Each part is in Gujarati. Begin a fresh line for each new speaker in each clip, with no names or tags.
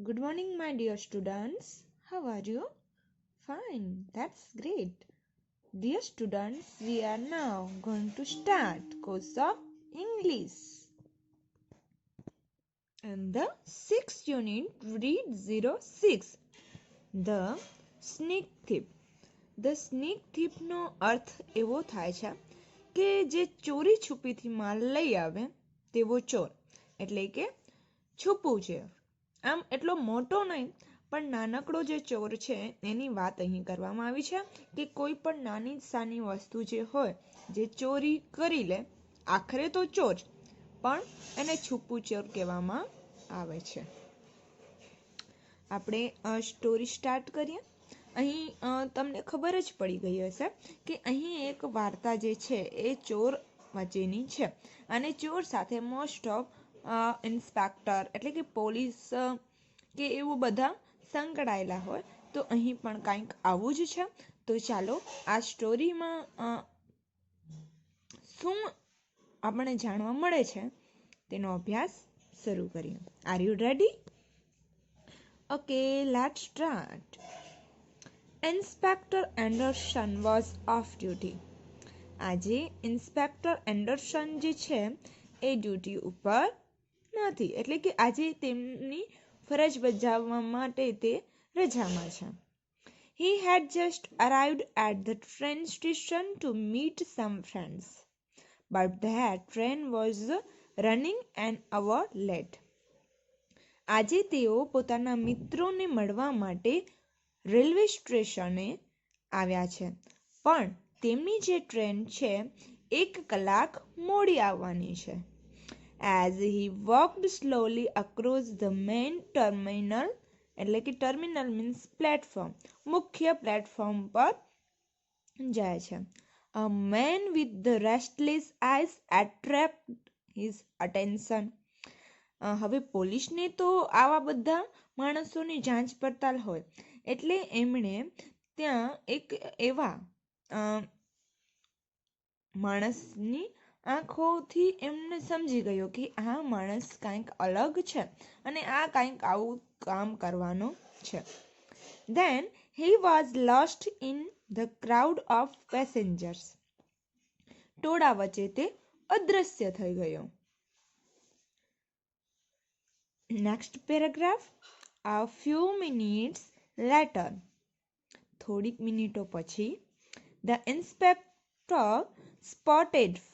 Good morning, my dear students. How are you? Fine, that's great. Dear students, we are now going to start course of English. And the 6th unit, read 06. The sneak thief. The sneak thief નો અર્થ એવો થાય છે કે જે ચોરી છુપીથી માલ લઈ આવે તેવો ચોર, એટલે કે છુપું છે. આમ એટલો મોટો નહીં, પણ નાનકડો જે ચોર છે એની વાત અહીં કરવામાં આવી છે કે કોઈ પણ નાની સાની વસ્તુ જે હોય જે ચોરી કરી લે, આખરે તો ચોર, પણ એને છુપું ચોર કહેવામાં આવે છે. આપણે સ્ટોરી સ્ટાર્ટ કરીએ. અહીં તમને ખબર જ પડી ગઈ હશે કે અહીં એક વાર્તા જે છે એ ચોર વચ્ચેની છે અને ચોર સાથે મોસ્ટ ઓફ ઇન્સ્પેક્ટર એટલે કે પોલીસ કે એવું બધા સંકળાયેલા હોય. તો અહીં પણ કંઈક આવું જ છે. તો ચાલો આ સ્ટોરીમાં શું આપણને જાણવા મળે છે તેનો અભ્યાસ શરૂ કરીએ. Are you ready? Okay, let's start. Inspector Anderson was off duty. આજે ઇન્સ્પેક્ટર એન્ડરસન જે છે એ ડ્યુટી ઉપર નથી, એટલે કે આજે તેમની ફરજ બજાવવા માટે તે રજામાં છે. He had just arrived at the train station to meet some friends, but that train was running an hour late. આજે તેઓ પોતાના મિત્રોને મળવા માટે રેલવે સ્ટેશને આવ્યા છે, પણ તેમની જે ટ્રેન છે 1 કલાક મોડી આવવાની છે. As he walked slowly across the main terminal, એટલે કે ટર્મિનલ મીન્સ પ્લેટફોર્મ, મુખ્ય પ્લેટફોર્મ પર જાય છે. A man with the restless eyes attracted his attention. હવે પોલીસને તો આવા બધા માણસોની જાંચ પડતાલ હોય, એટલે એમણે ત્યાં એક એવા માણસની આંખોથી એમને સમજી ગયો કે આ માણસ કંઈક અલગ છે અને આ કંઈક આવું કામ કરવાનો છે. Then he was lost in the crowd of passengers. ટોળા વચ્ચે તે અદૃશ્ય થઈ ગયો. Next paragraph. A few minutes later, થોડીક મિનિટો પછી, the inspector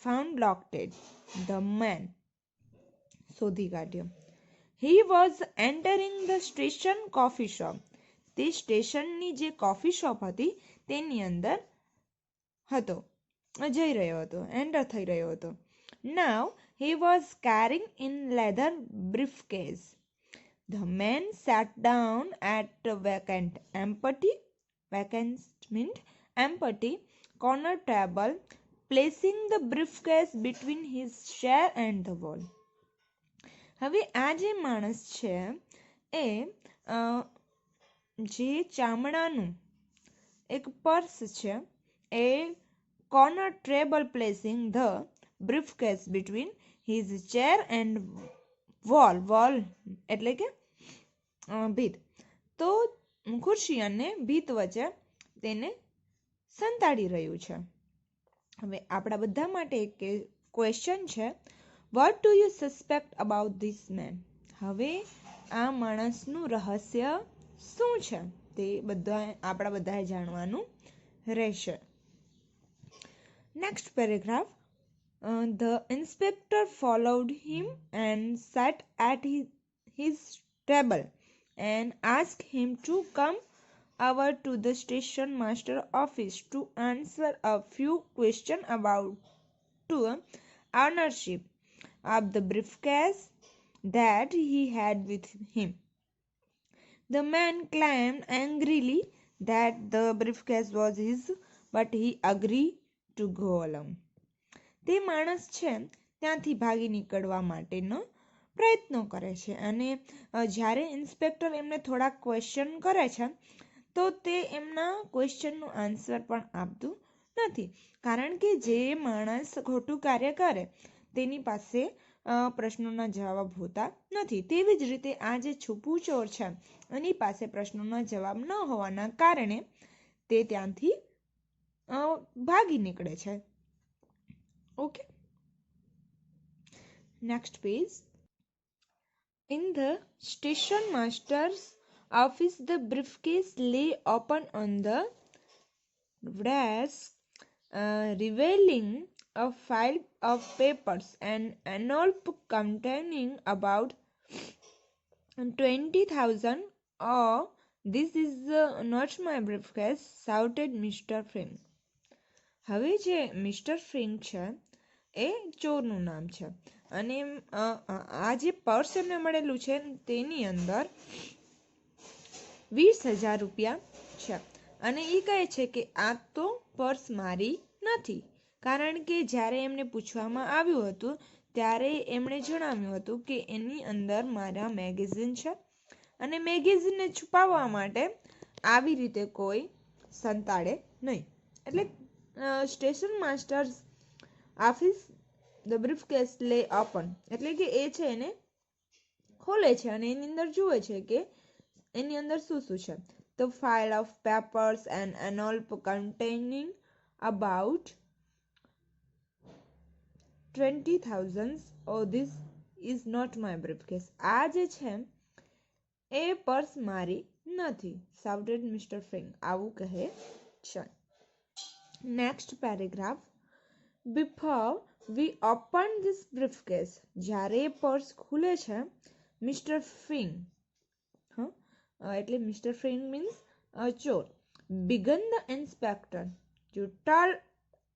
found located the man. શોધી કાઢ્યો. He was entering the station coffee shop. તે સ્ટેશનની જે કોફી શોપ હતી તેની અંદર હતો, જઈ રહ્યો હતો, એન્ટર થઈ રહ્યો હતો. Now he was carrying in leather briefcase. The man sat down at a empty corner table, placing the briefcase between his chair and the wall. હવે આ જે માણસ છે એ જે ચામડાનું એક પર્સ છે એ corner table placing the briefcase between his chair and wall એટલે કે ભીત, તો ખુરશી અને ભીત વચ્ચે તેને સંતાડી રહ્યું છે. હવે આપણા બધા માટે એક ક્વેશ્ચન છે, what do you suspect about this man? હવે આ માણસનું રહસ્ય શું છે તે બધા આપણા બધાએ જાણવાનું રહેશે. Next paragraph. The inspector followed him and sat at his table and asked him to come over to the station master office to answer a few questions about ownership of the briefcase that he had with him. The man claimed angrily that the briefcase was his, but he agreed to go alone. તે માણસ છે ત્યાંથી ભાગી નીકળવા માટેનો પ્રયત્નો કરે છે અને જ્યારે ઇન્સ્પેક્ટર એમને થોડા ક્વેશ્ચન કરે છે તો તે એમના ક્વેશ્ચનનું આન્સર પણ આપતું નથી, કારણ કે જે માણસ ખોટું કાર્ય કરે તેની પાસે પ્રશ્નોના જવાબ હોતા નથી. તેવી જ રીતે આ જે છૂપું ચોર છે એની પાસે પ્રશ્નોના જવાબ ન હોવાના કારણે તે ત્યાંથી ભાગી નીકળે છે. Okay, next page. In the station master's office, the briefcase lay open on the desk, revealing a file of papers and envelope containing about 20,000. Oh, this is not my briefcase, shouted Mr. Frink. હવે જે મિસ્ટર ફ્રિંક છે એ ચોરનું નામ છે અને આ જે પર્સ એમને મળેલું છે તેની અંદર 20,000 રૂપિયા છે અને એ કહે છે કે આ તો પર્સ મારી નથી, કારણ કે જ્યારે એમને પૂછવામાં આવ્યું હતું ત્યારે એમણે જણાવ્યું હતું કે એની અંદર મારા મેગેઝિન છે અને મેગેઝિનને છુપાવવા માટે આવી રીતે કોઈ સંતાડે નહીં. એટલે station masters office the briefcase લે ઓપન એટલે કે એ છે એને ખોલે છે અને એની અંદર જુએ છે કે એની અંદર શું શું છે. The file of papers and envelope containing about 20,000. Oh, this is not my briefcase. આ જે છે એ પર્સ મારી નથી, shouted Mr. Frink. આવું કહે છે. Next paragraph. Before we open this briefcase, જ્યારે પર્સ ખુલે છે મિસ્ટર ફ્રિંક, એટલે મિસ્ટર ફ્રિંક મીન્સ ચોર, began the inspector to tell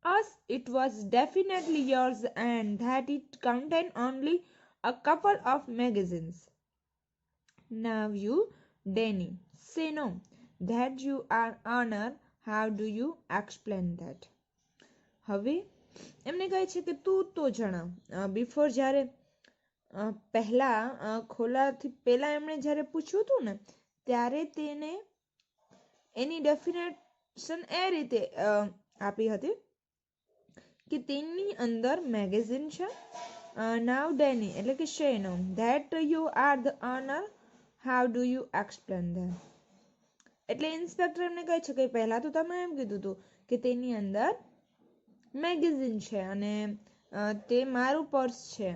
us it was definitely yours and that it contained only a couple of magazines. Now you, Danny, say no, that you are honor. How do you explain that? હવે એમને કહે છે કે તું તો જણાવ. બિફોર જ્યારે પહેલા ખોલાથી પહેલા એમણે જ્યારે પૂછ્યું હતું ને ત્યારે તેને એની ડેફિનેશન એ રીતે આપી હતી કે તેની અંદર મેગેઝિન છે. નાવ ડેની એટલે કે શેનો, that you are the owner, how do you explain that. એટલે ઇન્સ્પેક્ટર એમને કહે છે કે પહેલા તો તમે એમ કીધું હતું કે તેની અંદર મેગેઝિન છે અને તે મારું પર્સ છે,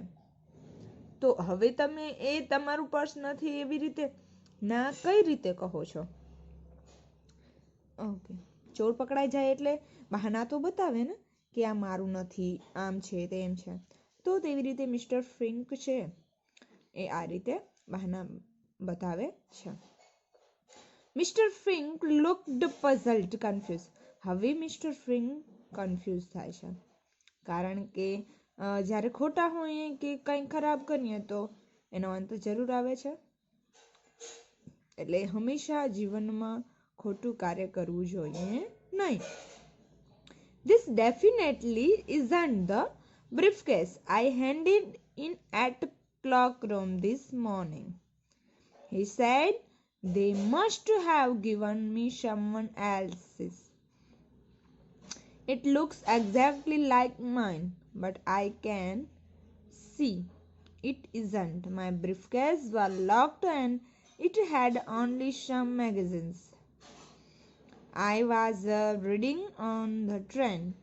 તો હવે તમે એ તમારું પર્સ નથી એવી રીતે ના કઈ રીતે કહો છો? ઓકે, ચોર પકડાઈ જાય એટલે બહાના તો બતાવે ને કે આ મારું નથી, આમ છે તેમ છે. તો તેવી રીતે મિસ્ટર ફ્રિંક છે એ આ રીતે બહાના બતાવે છે. Mister Frink looked puzzled, confuse. હવે મિસ્ટર ફ્રિંક કન્ફ્યુઝ થાય છે કારણ કે જ્યારે ખોટા હોઈએ કે કંઈ ખરાબ કરીએ તો એનો અંત જરૂર આવે છે. એટલે હંમેશા જીવનમાં ખોટું કાર્ય કરવું જોઈએ નહીં. This definitely isn't the briefcase I handed in at clock room this morning, he said. They must have given me someone else's. It looks exactly like mine, but I can see it isn't. My briefcase was locked and it had only some magazines. I was reading on the train.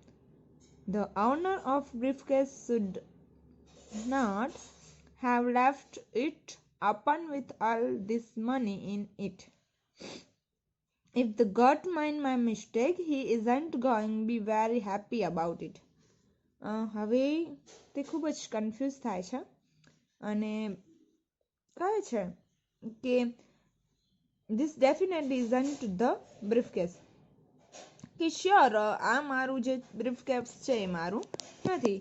The owner of briefcase should not have left it open with all this money in it. If the got mind my mistake, he isn't going to be very happy about it. હવે તે ખૂબ જ કન્ફ્યુઝ થાય છે અને કહે છે કે this definitely isn't the briefcase. કે શ્યોર આ મારું જે briefcase છે એ મારું નથી.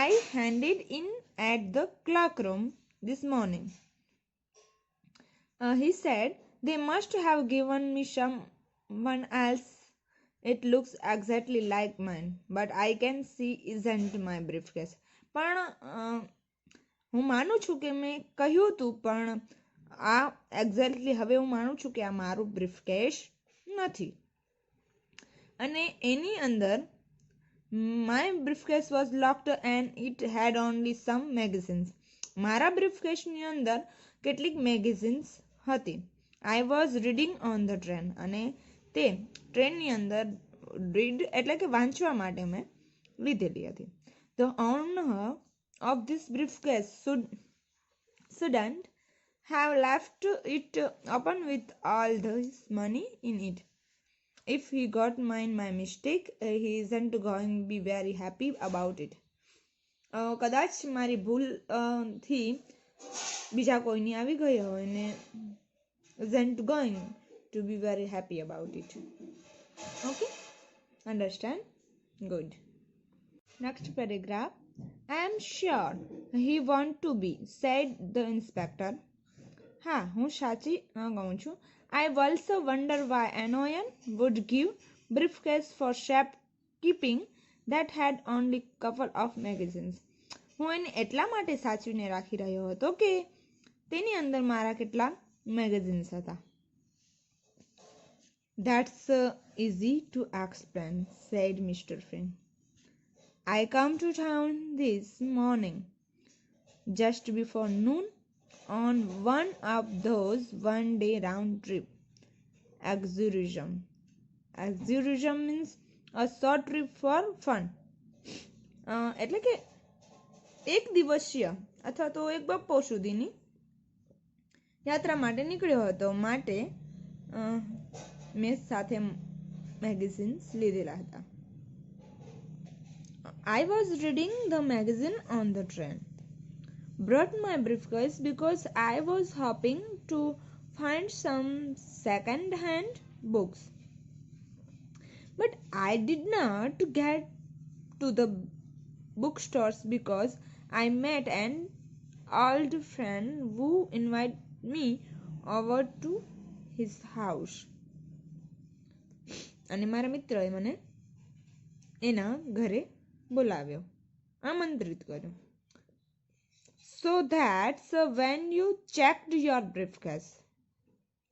I handed in at the clock room this morning. He said they must have given me someone else. It looks exactly like mine, but I can see isn't my briefcase. પણ હું માનું છું કે મેં કહ્યું હતું પણ આ એક્ઝેક્ટલી હવે હું માનું છું કે આ મારું બ્રીફકેસ નથી અને એની અંદર my briefcase was locked and it had only some magazines. મારા બ્રીફકેસની અંદર કેટલીક મેગેઝિન્સ હતી. I was reading on the train, અને તે ટ્રેનની અંદર રીડ એટલે કે વાંચવા માટે મેં લીધેલી હતી. The owner of this briefcase shouldn't have left it open with all this money in it. If he got my mistake, he isn't going to be very happy about it. કદાચ મારી ભૂલ થી બીજા કોઈની આવી ગઈ હોય ને isn't going to be very happy about it. Okay, understand? Good. Next paragraph. I am sure he want to be, said the inspector. હા, હું સાચી કહું છું. I also wonder why Anoyan would give briefcase for safekeeping that had only couple of magazines. હું એને એટલા માટે સાચવીને રાખી રહ્યો હતો કે તેની અંદર મારા કેટલા મેગેઝિન્સ હતા. That's easy to explain, said Mr. Finn. I come to town this morning just before noon on one of those one-day round-trip excursion. Excursion means a short trip for fun. એટલે કે એક દિવસીય અથવા તો એક બપોર સુધીની યાત્રા માટે નીકળ્યો હતો, માટે મેં સાથે મેગેઝિન્સ લીધેલા હતા. I was reading the magazine on the train. Brought my briefcase because I was hoping to find some second-hand books. But I did not get to the bookstores because I met an old friend who invited me over to his house. અને મારા મિત્રએ મને એના ઘરે બોલાવ્યો, આમંત્રિત કર્યો. So that's when you checked your briefcase.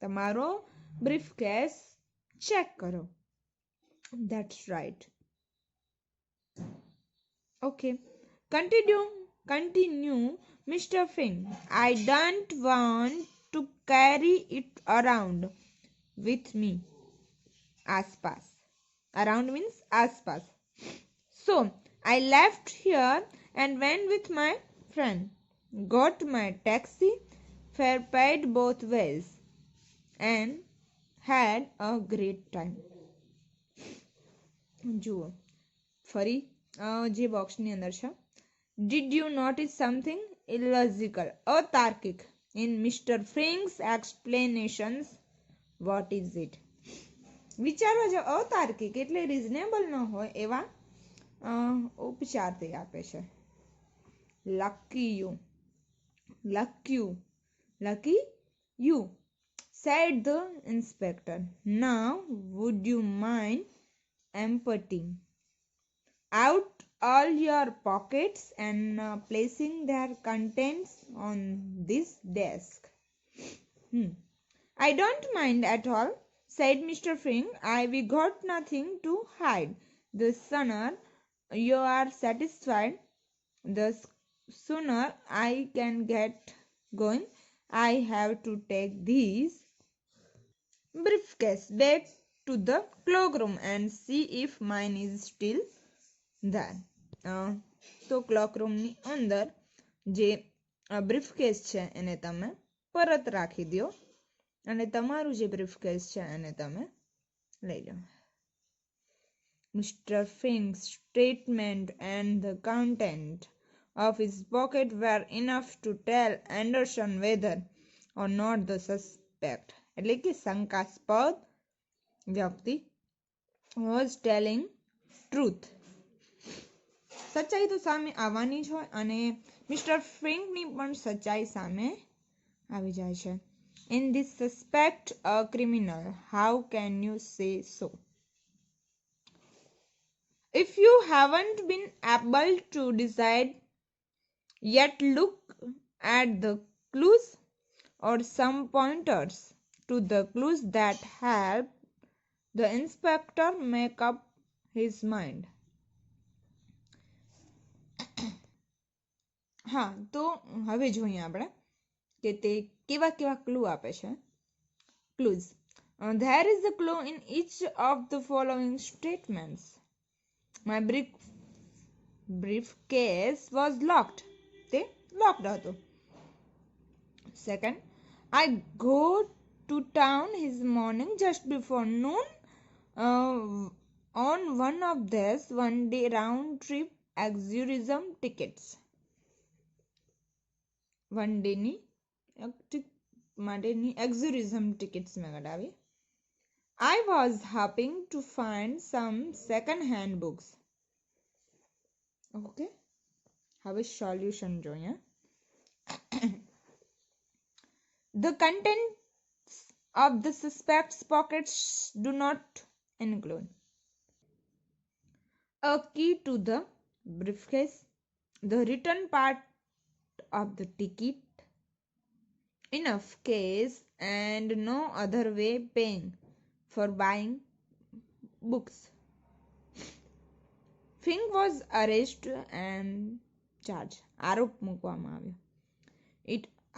તમારો briefcase check કરો. That's right. Okay. Continue, Mr. Finn. I don't want to carry it around with me. Aspas. Around means aspas. So I left here and went with my friend. Got my taxi fare paid both ways and had a great time. જુઓ ફરી જે બોક્સની અંદર છે. Did you notice something illogical, અતાર્કિક, in Mr. Fink's explanations? What is it? વિચારો જો અતાર્કિક એટલે રિઝનેબલ ન હોય એવા ઉપચાર તે આપે છે. Lucky you, said the inspector. Now would you mind emptying out all your pockets and placing their contents on this desk? I don't mind at all, said Mr. Fink. We got nothing to hide. The sooner you are satisfied, the sooner I can get going. I have to take these briefcase back to the cloakroom and see if mine is still there. તો ક્લોકરૂમની અંદર જે બ્રીફકેસ છે એને તમે પરત રાખી દો અને તમારું જે બ્રીફકેસ છે એને તમે લઈ લો. Mr. Fink's statement and the content of his pocket were enough to tell Anderson whether or not the suspect, એટલે કે શંકાસ્પદ વ્યક્તિ, was telling truth. સચ્ચાઈ તો સામે આવવાની જ હોય અને મિસ્ટર ફ્રિંકની પણ સચ્ચાઈ સામે આવી જાય છે. In this suspect a criminal, how can you say so? If you haven't been able to decide yet, look at the clues or some pointers to the clues that help the inspector make up his mind. હા, તો હવે જોઈએ આપણે કે તે કેવા કેવા ક્લુ આપે છે. Clues. There is a clue in each of the following statements. My briefcase was locked. તે locked હતું. Second, I go to town this morning just before noon on one of these one-day round-trip excursion tickets. One day ની માટેની excursion tickets મેં કઢાવી. I was hoping to find some second-hand books. Okay. હવે solution જોઈએ. The contents of the suspect's pockets do not include a key to the briefcase, the written part of the ticket, enough cash, and no other way paying for buying books. Fink was arrested and charged. આરોપ મૂકવામાં આવ્યો.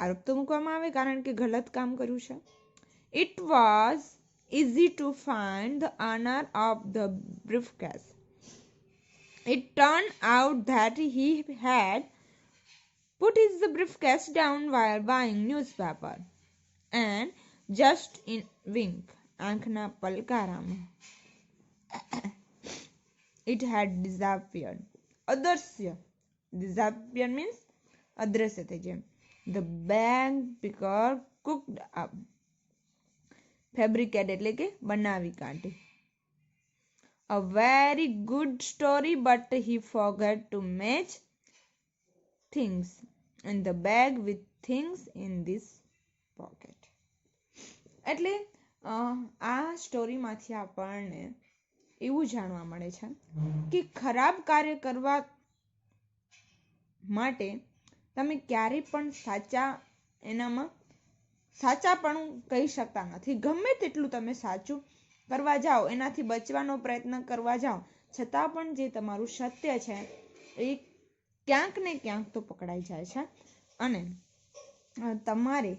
આરોપ તો મૂકવામાં આવે કારણ કે ગલત કામ કર્યું છે. It was easy to find the owner of the briefcase. It turned out that he had put his briefcase down while buying newspaper and just in wink, આંખના પલકારામાં, it had disappeared. અદૃશ્ય. Disappear means અદ્રશ્ય થઈ જાય. The bag picker cooked up. Fabricate એટલે કે બનાવી કાઢી. A very good story, but he forgot to match things in the bag with things in this pocket. એટલે આ સ્ટોરીમાંથી આપણને એવું જાણવા મળે છે કે ખરાબ કાર્ય કરવા માટે તમે ક્યારેય પણ સાચાપણું કહી શકતા નથી. ગમે તેટલું તમે સાચું કરવા જાઓ, એનાથી બચવાનો પ્રયત્ન કરવા જાઓ, છતાં પણ જે તમારું સત્ય છે એ ક્યાંક ને ક્યાંક તો પકડાઈ જાય છે અને તમારે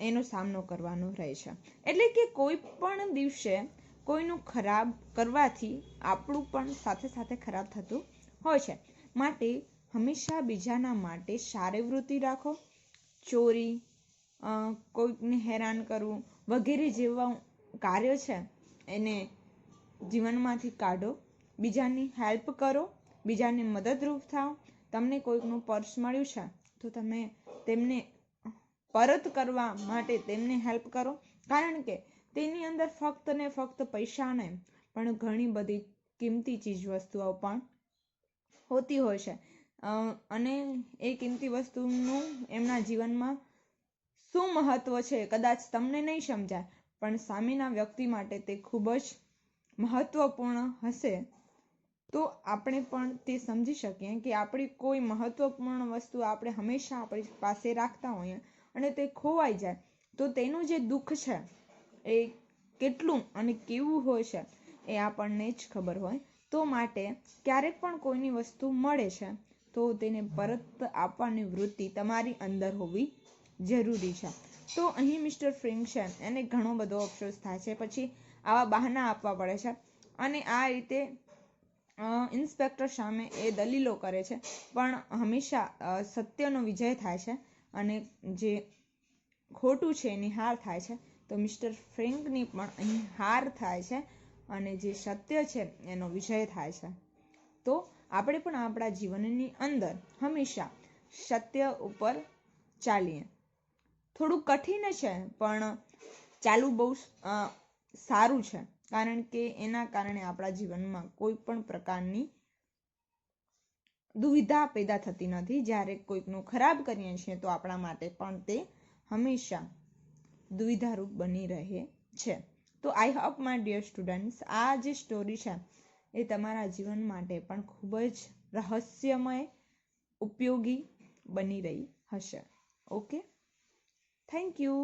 એનો સામનો કરવાનો રહે છે. એટલે કે કોઈ પણ દિવસે કોઈનું ખરાબ કરવાથી આપણું પણ સાથે સાથે ખરાબ થતું હોય છે. માટે હંમેશા બીજાના માટે સારી વૃત્તિ રાખો. ચોરી, કોઈકને હેરાન કરવું વગેરે જેવા કાર્યો છે એને જીવનમાંથી કાઢો. બીજાની હેલ્પ કરો, બીજાને મદદરૂપ થાઓ. તમને કોઈકનું પર્સ મળ્યું છે તો તમે તેમને પરત કરવા માટે તેમને હેલ્પ કરો, કારણ કે તેની અંદર ફક્ત ને ફક્ત પૈસા નહીં પણ ઘણી બધી કિંમતી ચીજ વસ્તુઓ પણ હોતી હોય છે અને એ કિંમતી વસ્તુનું એમના જીવનમાં શું મહત્વ છે કદાચ તમને નહીં સમજાય પણ સામેના વ્યક્તિ માટે તે ખૂબ જ મહત્વપૂર્ણ હશે. તો આપણે પણ તે સમજી શકીએ કે આપણી કોઈ મહત્વપૂર્ણ વસ્તુ આપણે હંમેશા આપણી પાસે રાખતા હોઈએ અને તે ખોવાઈ જાય તો તેનું જે દુઃખ છે એ કેટલું અને કેવું હોય છે એ આપણને જ ખબર હોય. તો માટે ક્યારેક પણ કોઈની વસ્તુ મળે છે તો તેને પરત આપવાની વૃત્તિ તમારી અંદર હોવી જરૂરી છે. તો અહીં મિસ્ટર ફ્રિંક છે એને ઘણો બધો અફસોસ થાય છે, પછી આવા બહાના આપવા પડે છે અને આ રીતે ઇન્સ્પેક્ટર સામે એ દલીલો કરે છે પણ હંમેશા સત્યનો વિજય થાય છે અને જે ખોટું છે એની હાર થાય છે. તો મિસ્ટર ફ્રિંકની પણ અહીં હાર થાય છે અને જે સત્ય છે એનો વિજય થાય છે. તો આપણે પણ આપણા જીવનની અંદર હંમેશા સત્ય ઉપર ચાલીએ. થોડું કઠિન છે પણ ચાલવું બહુ સારું છે, કારણ કે એના કારણે આપણા જીવનમાં કોઈ પણ પ્રકારની દુવિધા પેદા થતી નથી. જ્યારે કોઈકનું ખરાબ કરીએ છીએ તો આપણા માટે પણ તે હંમેશા દુવિધારૂપ બની રહે છે. તો I hope my dear students આ જે સ્ટોરી છે એ તમારા જીવન માટે પણ ખૂબ જ રહસ્યમય ઉપયોગી બની રહી હશે. Okay, thank you.